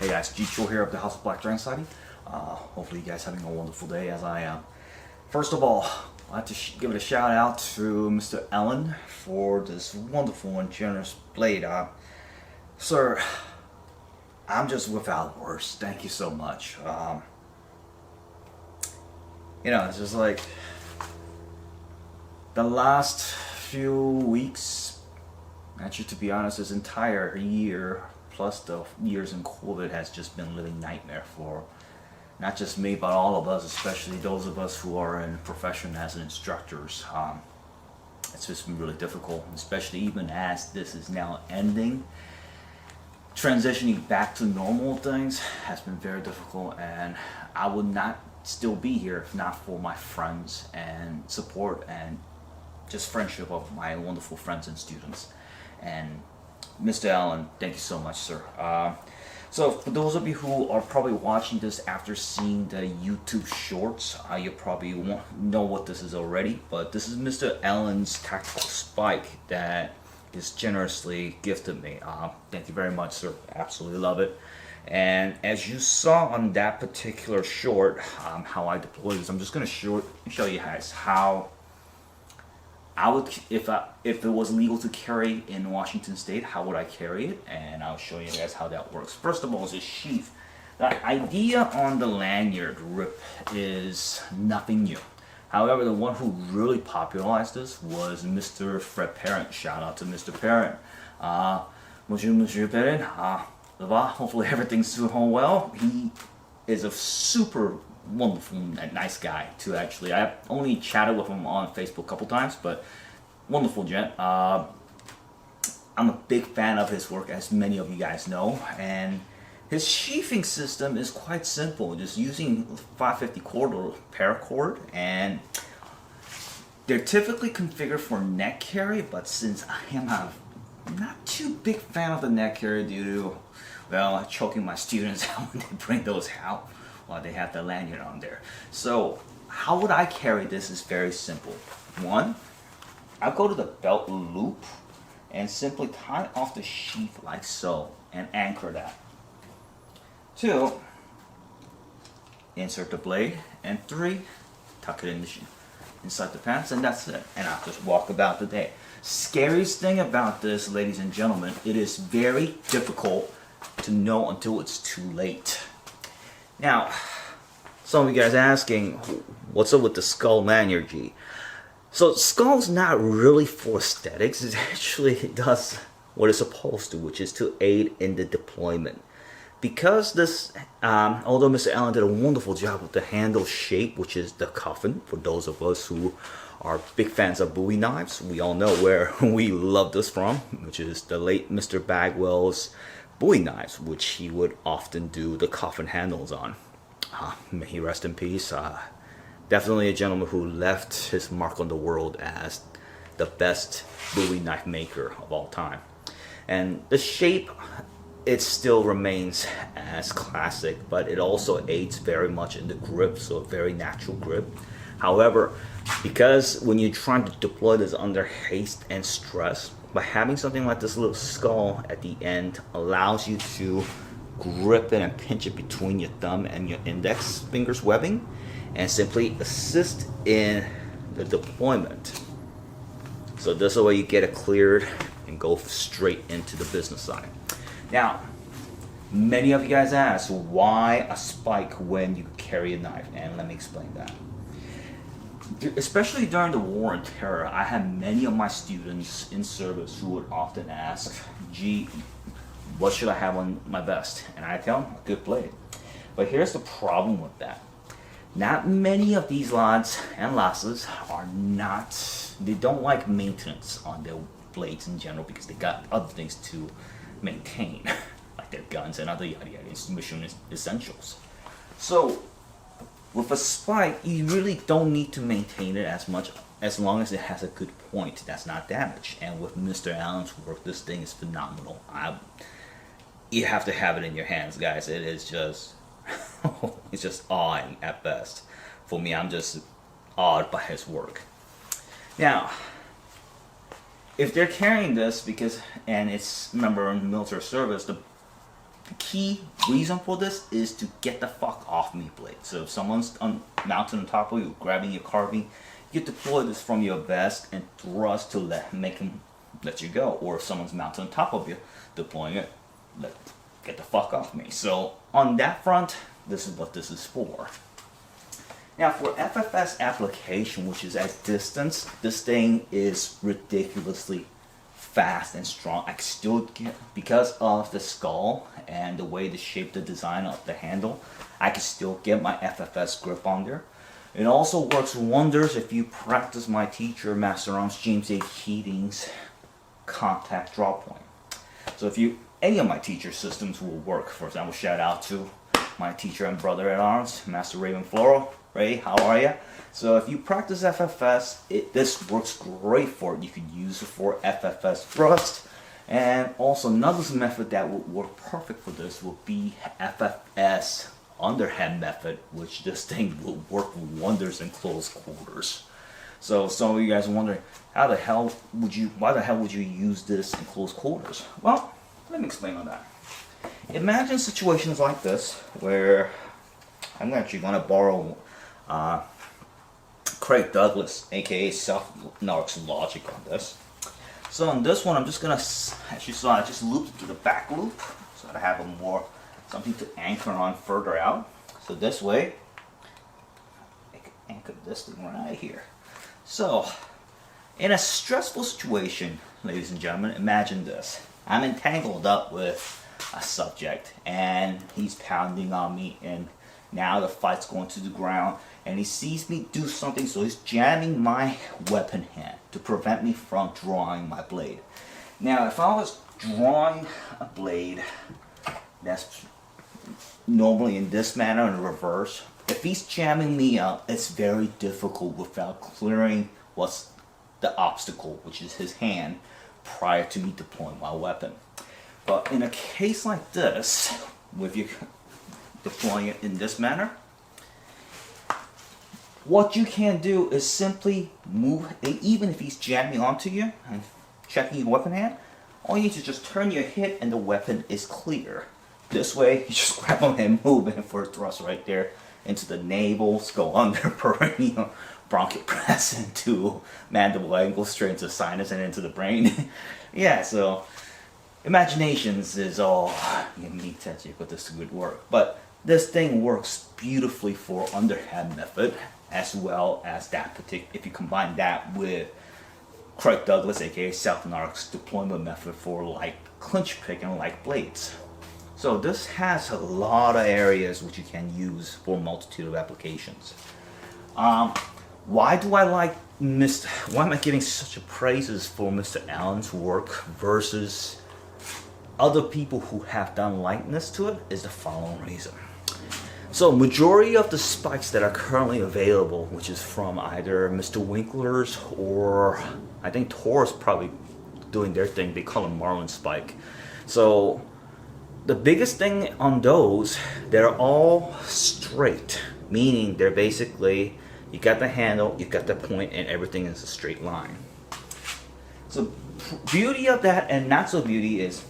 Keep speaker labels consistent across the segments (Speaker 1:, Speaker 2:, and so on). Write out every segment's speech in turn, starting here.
Speaker 1: Hey guys, Jee Choi here of the House of Black Dragon Society. Hopefully you guys having a wonderful day as I am. First of all, I'd like to give it a shout out to Mr. Allen for this wonderful and generous blade. Sir, I'm just without words. Thank you so much. It's just like the last few weeks, actually to be honest, this entire year plus the years in COVID has just been a living nightmare for not just me but all of us, especially those of us who are in profession as instructors. It's just been really difficult, especially even as this is now ending. Transitioning back to normal things has been very difficult, and I would not still be here if not for my friends and support and just friendship of my wonderful friends and students. And Mr. Allen, thank you so much, sir. So for those of you who are probably watching this after seeing the YouTube shorts, you probably won't know what this is already, but this is Mr. Allen's tactical spike that is generously gifted me. Thank you very much, sir. Absolutely love it. And as you saw on that particular short, how I deploy this, I'm just going to show you guys how I would, if it was legal to carry in Washington State, how would I carry it? And I'll show you guys how that works. First of all, is a sheath. The idea on the lanyard grip is nothing new. However, the one who really popularized this was Mr. Fred Parent. Shout out to Mr. Parent. Bonjour, Monsieur Parent. Hopefully everything's going well. He is a super wonderful and nice guy too. Actually, I only chatted with him on Facebook a couple times, but wonderful gent. I'm a big fan of his work, as many of you guys know, and his sheathing system is quite simple, just using 550 cord or paracord, and they're typically configured for neck carry, but since I am not too big fan of the neck carry due to, well, choking my students out when they bring those out while they have the lanyard on there. So how would I carry this is very simple. One, I'll go to the belt loop and simply tie off the sheath like so and anchor that. Two, insert the blade, and three, tuck it in inside the pants, and that's it. And I'll just walk about the day. Scariest thing about this, ladies and gentlemen, it is very difficult to know until it's too late. Now, some of you guys asking, what's up with the skull lanyard, G? So skull's not really for aesthetics. It actually does what it's supposed to, which is to aid in the deployment. Because this, although Mr. Allen did a wonderful job with the handle shape, which is the coffin, for those of us who are big fans of Bowie knives, we all know where we love this from, which is the late Mr. Bagwell's Bowie knives, which he would often do the coffin handles on. May he rest in peace. Definitely a gentleman who left his mark on the world as the best Bowie knife maker of all time. And the shape, it still remains as classic, but it also aids very much in the grip, so a very natural grip. However, because when you're trying to deploy this under haste and stress, by having something like this little skull at the end allows you to grip it and pinch it between your thumb and your index fingers webbing and simply assist in the deployment. So this way you get it cleared and go straight into the business side. Now, many of you guys ask, why a spike when you carry a knife? And let me explain that. Especially during the war on terror, I had many of my students in service who would often ask, gee, what should I have on my vest? And I tell them, a good blade. But here's the problem with that. Not many of these lads and lasses they don't like maintenance on their blades in general because they got other things to maintain, like their guns and other yada yada, mission essentials. So with a spike, you really don't need to maintain it as much as long as it has a good point that's not damaged. And with Mr. Allen's work, this thing is phenomenal. You have to have it in your hands, guys. It is just it's just awing at best. For me, I'm just awed by his work. Now, if they're carrying this and it's, remember, in military service, the key reason for this is to get the fuck off me blade. So if someone's mounted on top of you, grabbing your carbine, you deploy this from your vest and thrust to make him let you go. Or if someone's mounted on top of you, deploying it, get the fuck off me. So on that front, this is what this is for. Now for FFS application, which is at distance, this thing is ridiculously fast and strong. I can still get, because of the skull and the way the shape, the design of the handle, I can still get my FFS grip on there. It also works wonders if you practice my teacher, Master Arms James A. Keating's contact draw point. So if you, any of my teacher systems will work. For example, shout out to my teacher and brother at arms, Master Raymond Floro. Ray, how are you? So if you practice FFS, this works great for it. You could use it for FFS thrust. And also another method that would work perfect for this would be FFS underhand method, which this thing will work wonders in close quarters. So some of you guys are wondering, why the hell would you use this in close quarters? Well, let me explain on that. Imagine situations like this where I'm actually going to borrow Craig Douglas, aka Self-Narc's logic on this. So on this one, I'm just gonna, as you saw, I just looped to the back loop so that I have something to anchor on further out. So this way, I can anchor this thing right here. So in a stressful situation, ladies and gentlemen, imagine this. I'm entangled up with a subject and he's pounding on me, and now the fight's going to the ground and he sees me do something, so he's jamming my weapon hand to prevent me from drawing my blade. Now if I was drawing a blade that's normally in this manner in reverse, if he's jamming me up, it's very difficult without clearing what's the obstacle, which is his hand, prior to me deploying my weapon. But in a case like this, with you deploying it in this manner, what you can do is simply move, even if he's jamming onto you and checking your weapon hand, all you need to just turn your hip and the weapon is clear. This way, you just grab him and move in for a thrust right there into the navels, go under perineum, bronchial press into mandible angle, straight into sinus and into the brain. Yeah, so imaginations is all you need to check what this would work. But this thing works beautifully for underhand method, as well as that particular, if you combine that with Craig Douglas, aka Self-Narc's deployment method for like clinch pick and like blades. So this has a lot of areas which you can use for a multitude of applications. Why do I like why am I giving such a praises for Mr. Allen's work versus other people who have done likeness to it is the following reason. So majority of the spikes that are currently available, which is from either Mr. Winkler's or I think Taurus probably doing their thing, they call them Marlin spike. So the biggest thing on those, they're all straight, meaning they're basically, you got the handle, you got the point, and everything is a straight line. So beauty of that and not so beauty is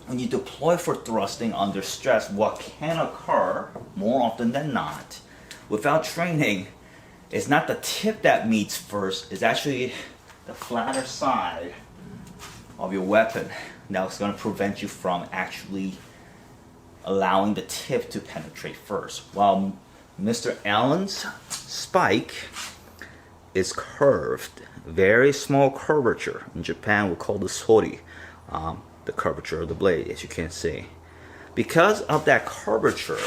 Speaker 1: when you deploy for thrusting under stress, what can occur more often than not without training is not the tip that meets first, it's actually the flatter side of your weapon. Now it's going to prevent you from actually allowing the tip to penetrate first. While Mr. Allen's spike is curved, very small curvature. In Japan we call this hori, the curvature of the blade, as you can see. Because of that curvature,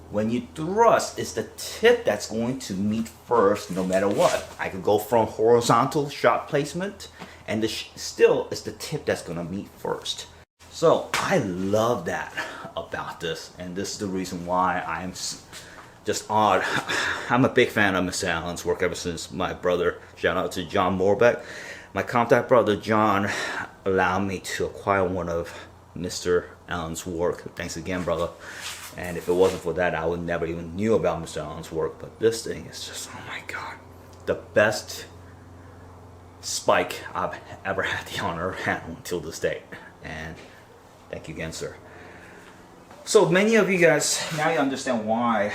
Speaker 1: when you thrust, it's the tip that's going to meet first no matter what. I could go from horizontal shot placement and still it's the tip that's going to meet first. So I love that about this, and this is the reason why I'm just odd. I'm a big fan of Mr. Allen's work ever since my brother, shout out to John Morbeck, my contact brother John, allowed me to acquire one of Mr. Allen's work. Thanks again, brother. And if it wasn't for that, I would never even knew about Mr. Allen's work. But this thing is just, oh my god, the best spike I've ever had the honor of handling until this day. And thank you again, sir. So many of you guys, now you understand why,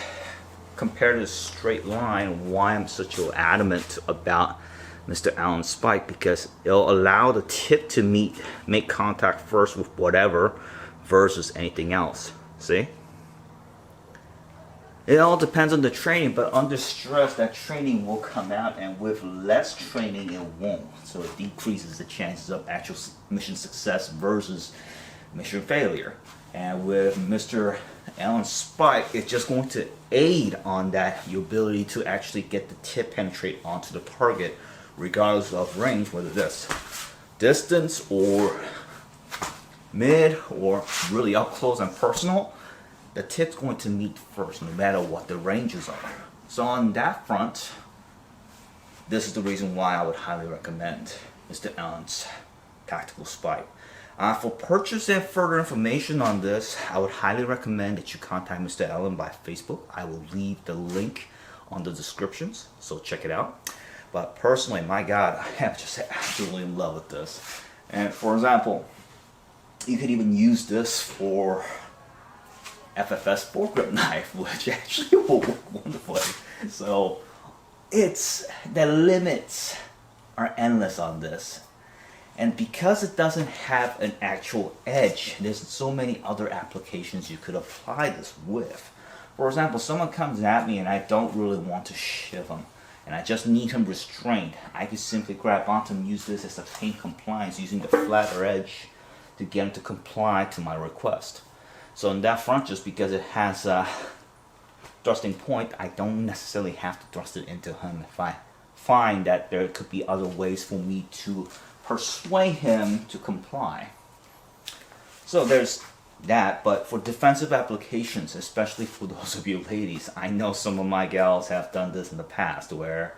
Speaker 1: compared to the straight line, why I'm such adamant about Mr. Allen's spike, because it'll allow the tip to make contact first with whatever versus anything else. See? It all depends on the training, but under stress, that training will come out, and with less training, it won't. So it decreases the chances of actual mission success versus mission failure. And with Mr. Allen's spike, it's just going to aid on that, your ability to actually get the tip penetrate onto the target, regardless of range, whether that's distance or mid or really up close and personal. The tip's going to meet first, no matter what the ranges are. So on that front, this is the reason why I would highly recommend Mr. Allen's tactical spike. For purchase and further information on this, I would highly recommend that you contact Mr. Allen by Facebook. I will leave the link on the descriptions, so check it out. But personally, my God, I am just absolutely in love with this. And for example, you could even use this for FFS foregrip knife, which actually will work wonderfully. So the limits are endless on this. And because it doesn't have an actual edge, there's so many other applications you could apply this with. For example, someone comes at me and I don't really want to shiv him, and I just need him restrained. I could simply grab onto him and use this as a pain compliance, using the flatter edge to get him to comply to my request. So on that front, just because it has a thrusting point, I don't necessarily have to thrust it into him if I find that there could be other ways for me to persuade him to comply. So there's that, but for defensive applications, especially for those of you ladies, I know some of my gals have done this in the past, where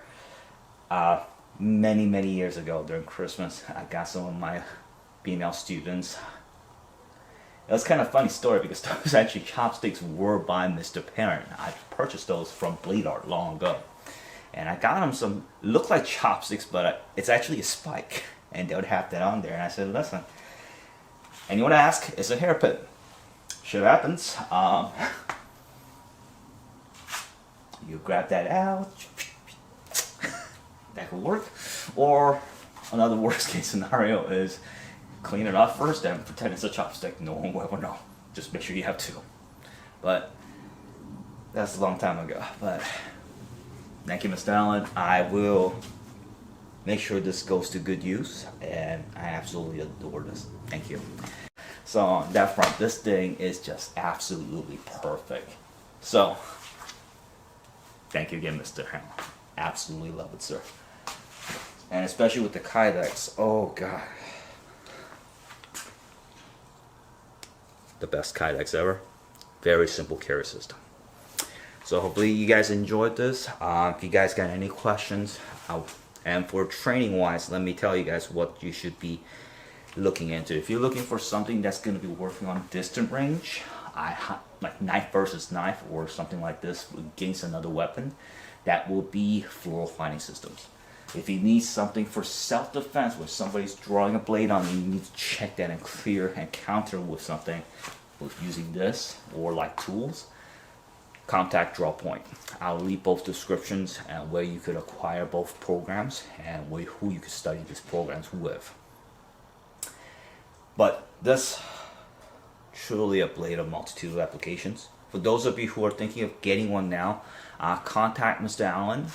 Speaker 1: many years ago during Christmas, I got some of my female students. It was kind of a funny story, because those actually chopsticks were by Mr. Parent. I purchased those from Blade Art long ago, and I got them some look like chopsticks, but it's actually a spike, and they would have that on there. And I said, listen, anyone ask, it's a hairpin. Shit happens. You grab that out. That could work. Or another worst case scenario is clean it off first and pretend it's a chopstick. No one will ever know. Just make sure you have two. But that's a long time ago. But thank you, Mr. Allen. I will make sure this goes to good use, and I absolutely adore this. Thank you. So on that front, this thing is just absolutely perfect. So thank you again, Mr. Allen. Absolutely love it, sir. And especially with the Kydex. Oh God. The best Kydex ever. Very simple carry system. So hopefully you guys enjoyed this. If you guys got any questions, and for training wise, let me tell you guys what you should be looking into. If you're looking for something that's going to be working on distant range, like knife versus knife or something like this against another weapon, that will be Floro fighting systems. If you need something for self-defense, where somebody's drawing a blade on you, you need to check that and clear and counter with something, with using this or like tools, contact Draw Point. I'll leave both descriptions and where you could acquire both programs and who you could study these programs with. But this truly a blade of multitude of applications. For those of you who are thinking of getting one now, contact Mr. Allen.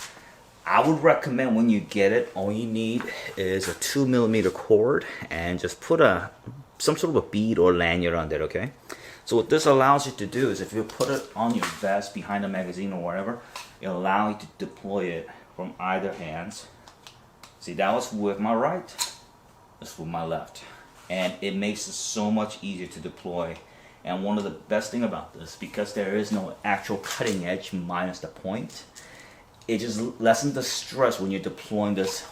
Speaker 1: I would recommend when you get it, all you need is a 2mm cord and just put some sort of a bead or lanyard on it, okay? So what this allows you to do is, if you put it on your vest, behind a magazine or whatever, it'll allow you to deploy it from either hands. See, that was with my right, this with my left. And it makes it so much easier to deploy. And one of the best thing about this, because there is no actual cutting edge minus the point, it just lessens the stress when you're deploying this,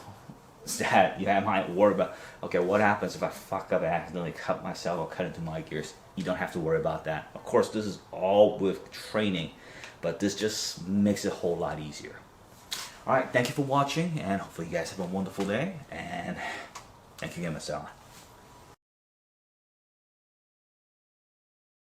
Speaker 1: that you might worry about, okay, what happens if I fuck up and accidentally cut myself or cut into my gears? You don't have to worry about that. Of course, this is all with training, but this just makes it a whole lot easier. Alright, thank you for watching, and hopefully you guys have a wonderful day, and thank you again, Mr. Allen.